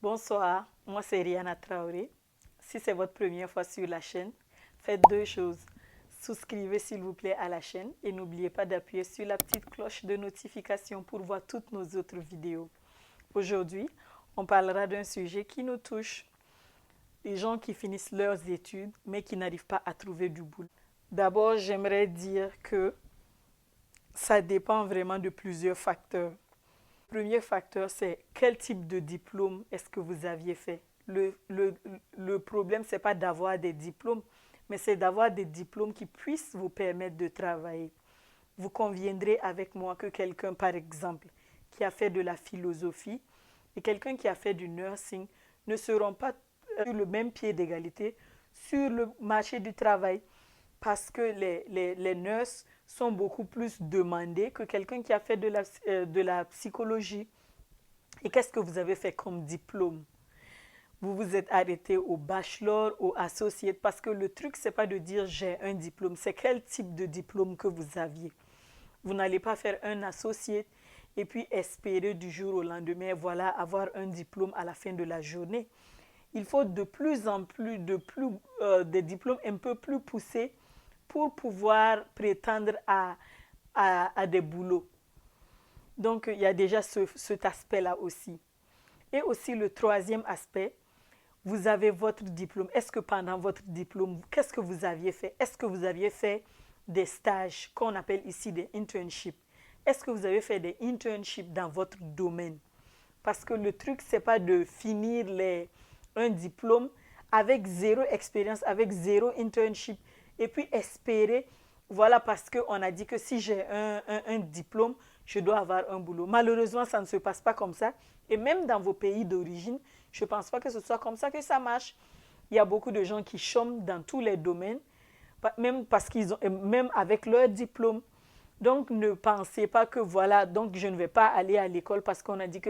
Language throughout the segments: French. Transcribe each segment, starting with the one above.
Bonsoir, moi c'est Rihanna Traoré. Si c'est votre première fois sur la chaîne, faites deux choses. Souscrivez s'il vous plaît à la chaîne et n'oubliez pas d'appuyer sur la petite cloche de notification pour voir toutes nos autres vidéos. Aujourd'hui, on parlera d'un sujet qui nous touche, les gens qui finissent leurs études mais qui n'arrivent pas à trouver du boulot. D'abord, j'aimerais dire que ça dépend vraiment de plusieurs facteurs. Le premier facteur, c'est quel type de diplôme est-ce que vous aviez fait. Le problème, ce n'est pas d'avoir des diplômes, mais c'est d'avoir des diplômes qui puissent vous permettre de travailler. Vous conviendrez avec moi que quelqu'un, par exemple, qui a fait de la philosophie et quelqu'un qui a fait du nursing ne seront pas sur le même pied d'égalité sur le marché du travail parce que les nurses sont beaucoup plus demandées que quelqu'un qui a fait de la psychologie. Et qu'est-ce que vous avez fait comme diplôme? Vous vous êtes arrêté au bachelor, au associate, parce que le truc, c'est pas de dire j'ai un diplôme, c'est quel type de diplôme que vous aviez. Vous n'allez pas faire un associate et puis espérer du jour au lendemain, voilà, avoir un diplôme à la fin de la journée. Il faut de plus en plus, des diplômes un peu plus poussés pour pouvoir prétendre à des boulots. Donc, il y a déjà cet aspect-là aussi. Et aussi le troisième aspect, vous avez votre diplôme. Est-ce que pendant votre diplôme, qu'est-ce que vous aviez fait? Est-ce que vous aviez fait des stages qu'on appelle ici des internships? Est-ce que vous avez fait des internships dans votre domaine? Parce que le truc, ce n'est pas de finir un diplôme avec zéro expérience, avec zéro internship, et puis espérer, voilà, parce qu'on a dit que si j'ai un diplôme, je dois avoir un boulot. Malheureusement, ça ne se passe pas comme ça. Et même dans vos pays d'origine, je ne pense pas que ce soit comme ça que ça marche. Il y a beaucoup de gens qui chôment dans tous les domaines, même, parce qu'ils ont, même avec leur diplôme. Donc, ne pensez pas que voilà, donc je ne vais pas aller à l'école parce qu'on a dit que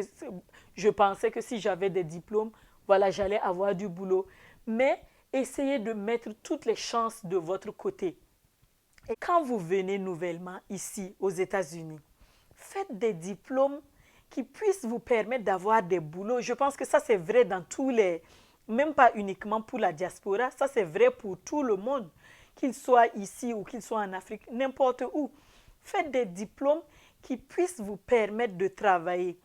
je pensais que si j'avais des diplômes, voilà, j'allais avoir du boulot. Mais essayez de mettre toutes les chances de votre côté. Et quand vous venez nouvellement ici aux États-Unis, faites des diplômes qui puissent vous permettre d'avoir des boulots. Je pense que ça, c'est vrai dans tous les, même pas uniquement pour la diaspora, ça, c'est vrai pour tout le monde, qu'il soit ici ou qu'il soit en Afrique, n'importe où. Faites des diplômes qui puissent vous permettre de travailler.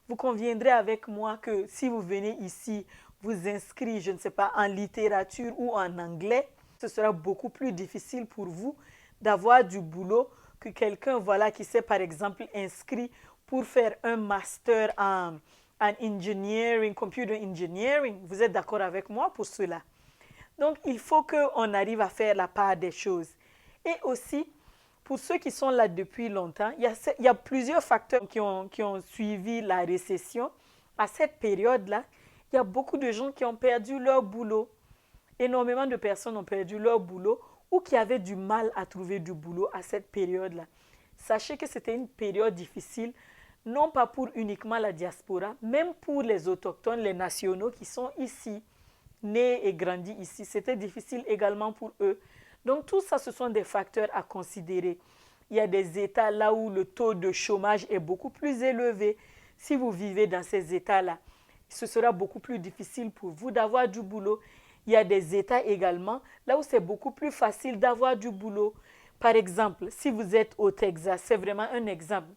Vous conviendrez avec moi que si vous venez ici, vous inscrire, je ne sais pas, en littérature ou en anglais, ce sera beaucoup plus difficile pour vous d'avoir du boulot que quelqu'un, voilà, qui s'est par exemple inscrit pour faire un master en engineering, computer engineering. Vous êtes d'accord avec moi pour cela? Donc, il faut qu'on arrive à faire la part des choses. Et aussi, pour ceux qui sont là depuis longtemps, il y a plusieurs facteurs qui ont suivi la récession. À cette période-là, il y a beaucoup de gens qui ont perdu leur boulot. Énormément de personnes ont perdu leur boulot ou qui avaient du mal à trouver du boulot à cette période-là. Sachez que c'était une période difficile, non pas pour uniquement la diaspora, même pour les autochtones, les nationaux qui sont ici, nés et grandis ici. C'était difficile également pour eux. Donc tout ça, ce sont des facteurs à considérer. Il y a des États là où le taux de chômage est beaucoup plus élevé. Si vous vivez dans ces États-là, ce sera beaucoup plus difficile pour vous d'avoir du boulot. Il y a des États également là où c'est beaucoup plus facile d'avoir du boulot. Par exemple, si vous êtes au Texas, c'est vraiment un exemple.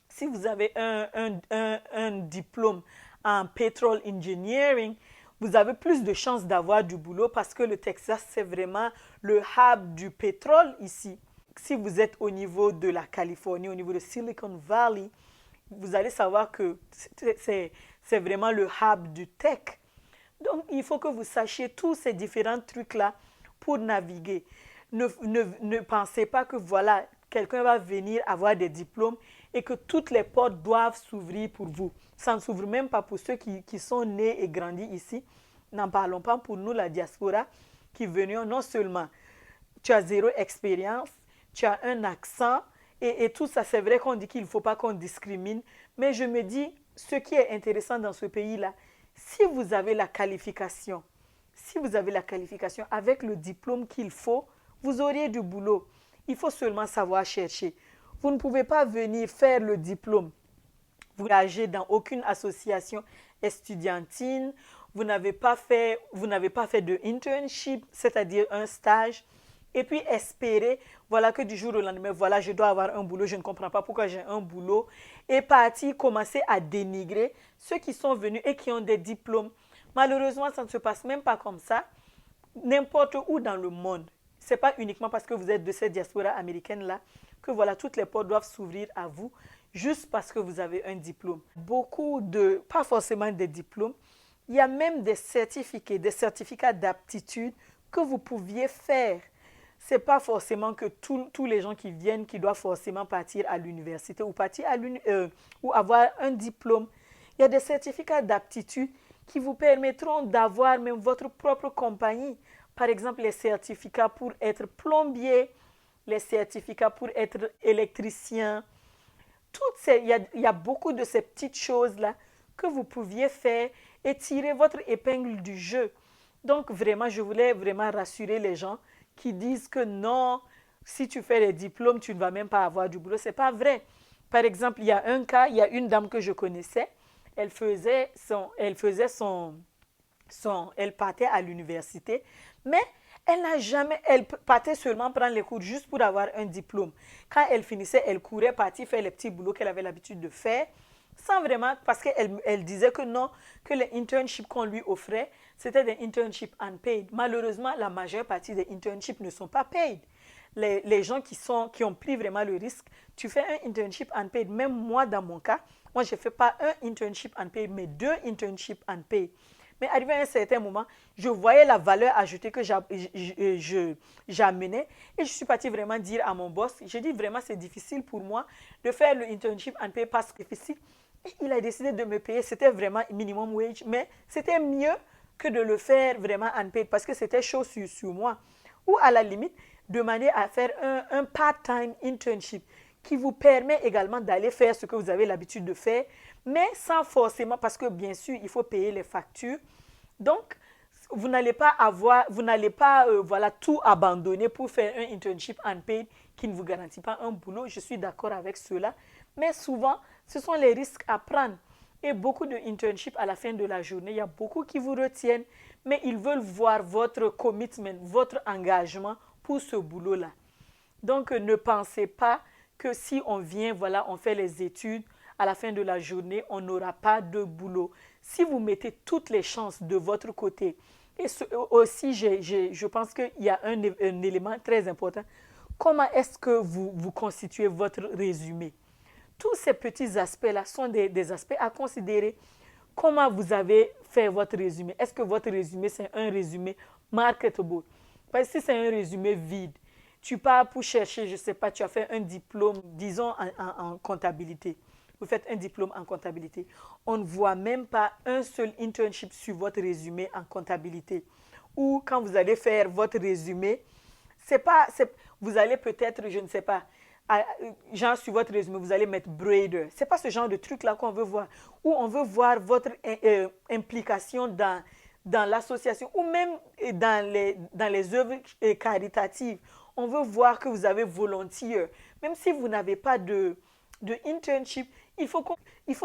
Si vous avez un diplôme en petrol engineering, vous avez plus de chances d'avoir du boulot parce que le Texas, c'est vraiment le hub du pétrole ici. Si vous êtes au niveau de la Californie, au niveau de Silicon Valley, vous allez savoir que c'est vraiment le hub du tech. Donc, il faut que vous sachiez tous ces différents trucs-là pour naviguer. Ne pensez pas que voilà, quelqu'un va venir avoir des diplômes et que toutes les portes doivent s'ouvrir pour vous. Ça ne s'ouvre même pas pour ceux qui sont nés et grandis ici. N'en parlons pas pour nous, la diaspora, qui venions non seulement, tu as zéro expérience, tu as un accent, et tout ça, c'est vrai qu'on dit qu'il ne faut pas qu'on discrimine, mais je me dis, ce qui est intéressant dans ce pays-là, si vous avez la qualification, si vous avez la qualification avec le diplôme qu'il faut, vous auriez du boulot. Il faut seulement savoir chercher. Vous ne pouvez pas venir faire le diplôme. vous n'engagez dans aucune association estudiantine, vous n'avez pas fait de internship, c'est-à-dire un stage, et puis espérer, voilà que du jour au lendemain, voilà, je dois avoir un boulot, je ne comprends pas pourquoi j'ai un boulot, et partir commencer à dénigrer ceux qui sont venus et qui ont des diplômes. Malheureusement, ça ne se passe même pas comme ça. N'importe où dans le monde, ce n'est pas uniquement parce que vous êtes de cette diaspora américaine-là que voilà, toutes les portes doivent s'ouvrir à vous juste parce que vous avez un diplôme. Beaucoup de, pas forcément des diplômes, il y a même des certificats d'aptitude que vous pouviez faire. Ce n'est pas forcément que tous les gens qui viennent qui doivent forcément partir à l'université ou avoir un diplôme. Il y a des certificats d'aptitude qui vous permettront d'avoir même votre propre compagnie. Par exemple, les certificats pour être plombier, les certificats pour être électricien. Il y a beaucoup de ces petites choses-là que vous pouviez faire et tirer votre épingle du jeu. Donc, vraiment, je voulais vraiment rassurer les gens qui disent que non, si tu fais les diplômes, tu ne vas même pas avoir du boulot. Ce n'est pas vrai. Par exemple, il y a un cas, il y a une dame que je connaissais, elle partait à l'université, mais elle partait seulement prendre les cours juste pour avoir un diplôme. Quand elle finissait, elle courait partir faire les petits boulots qu'elle avait l'habitude de faire, sans vraiment, parce qu'elle disait que non, que les internships qu'on lui offrait, c'était des internships unpaid. Malheureusement, la majeure partie des internships ne sont pas paid. Les gens qui ont pris vraiment le risque, tu fais un internship unpaid. Même moi, dans mon cas, moi, je ne fais pas un internship unpaid, mais 2 internships unpaid. Mais arrivé à un certain moment, je voyais la valeur ajoutée que j'amenais et je suis partie vraiment dire à mon boss, j'ai dit vraiment c'est difficile pour moi de faire le internship unpaid parce que c'est difficile. Et il a décidé de me payer, c'était vraiment minimum wage, mais c'était mieux que de le faire vraiment unpaid parce que c'était chaud sur moi. Ou à la limite, demander à faire un part-time internship qui vous permet également d'aller faire ce que vous avez l'habitude de faire, mais sans forcément, parce que bien sûr, il faut payer les factures. Donc, vous n'allez pas voilà, tout abandonner pour faire un internship unpaid qui ne vous garantit pas un boulot. Je suis d'accord avec cela. Mais souvent, ce sont les risques à prendre. Et beaucoup de internships à la fin de la journée, il y a beaucoup qui vous retiennent, mais ils veulent voir votre commitment, votre engagement pour ce boulot-là. Donc, ne pensez pas que si on vient, voilà, on fait les études, à la fin de la journée, on n'aura pas de boulot. Si vous mettez toutes les chances de votre côté, et aussi, je pense qu'il y a un élément très important, comment est-ce que vous constituez votre résumé? Tous ces petits aspects-là sont des aspects à considérer. Comment vous avez fait votre résumé? Est-ce que votre résumé, c'est un résumé marketable? Parce que si c'est un résumé vide, tu pars pour chercher, je ne sais pas, tu as fait un diplôme, disons, en comptabilité. Vous faites un diplôme en comptabilité. On ne voit même pas un seul internship sur votre résumé en comptabilité. Ou quand vous allez faire votre résumé, vous allez peut-être, je ne sais pas, genre sur votre résumé, vous allez mettre braider. Ce n'est pas ce genre de truc-là qu'on veut voir. Ou on veut voir votre implication dans l'association ou même dans les œuvres caritatives. On veut voir que vous avez volontiers. Même si vous n'avez pas de internship, il faut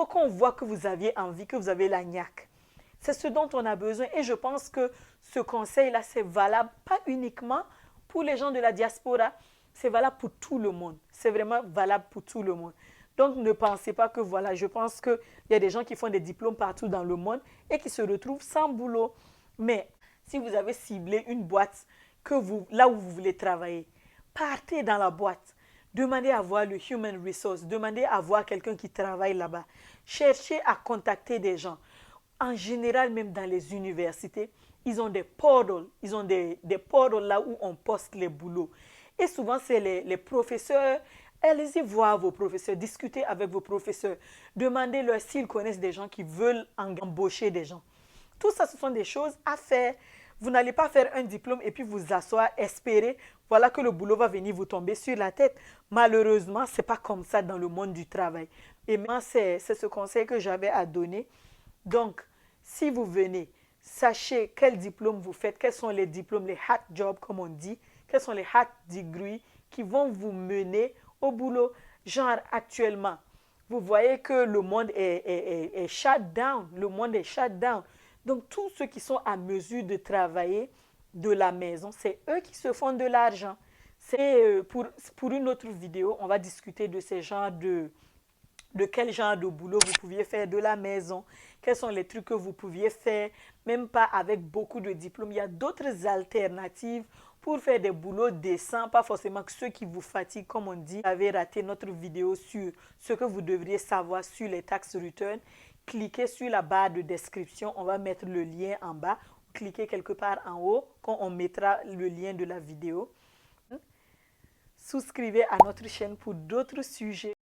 qu'on voit que vous aviez envie, que vous avez la niaque. C'est ce dont on a besoin. Et je pense que ce conseil-là, c'est valable pas uniquement pour les gens de la diaspora, c'est valable pour tout le monde. C'est vraiment valable pour tout le monde. Donc, ne pensez pas que voilà, je pense qu'il y a des gens qui font des diplômes partout dans le monde et qui se retrouvent sans boulot. Mais si vous avez ciblé une boîte là où vous voulez travailler, partez dans la boîte. Demandez à voir le human resource. Demandez à voir quelqu'un qui travaille là-bas. Cherchez à contacter des gens. En général, même dans les universités, ils ont des portals. Ils ont des portals là où on poste les boulots. Et souvent, c'est les professeurs. Allez-y voir vos professeurs, discutez avec vos professeurs. Demandez-leur s'ils connaissent des gens qui veulent embaucher des gens. Tout ça, ce sont des choses à faire. Vous n'allez pas faire un diplôme et puis vous asseoir, espérer, voilà que le boulot va venir vous tomber sur la tête. Malheureusement, ce n'est pas comme ça dans le monde du travail. Et moi, c'est ce conseil que j'avais à donner. Donc, si vous venez, sachez quel diplôme vous faites, quels sont les diplômes, les hot jobs comme on dit, quels sont les hot degrees qui vont vous mener au boulot. Genre actuellement, vous voyez que le monde est shut down. Le monde est shut down. Donc, tous ceux qui sont à mesure de travailler de la maison, c'est eux qui se font de l'argent. C'est pour une autre vidéo, on va discuter de ces genres de quel genre de boulot vous pouviez faire de la maison, quels sont les trucs que vous pouviez faire, même pas avec beaucoup de diplômes. Il y a d'autres alternatives pour faire des boulots décents, pas forcément que ceux qui vous fatiguent, comme on dit. Vous avez raté notre vidéo sur ce que vous devriez savoir sur les tax returns. Cliquez sur la barre de description, on va mettre le lien en bas. Cliquez quelque part en haut, quand on mettra le lien de la vidéo. Souscrivez à notre chaîne pour d'autres sujets.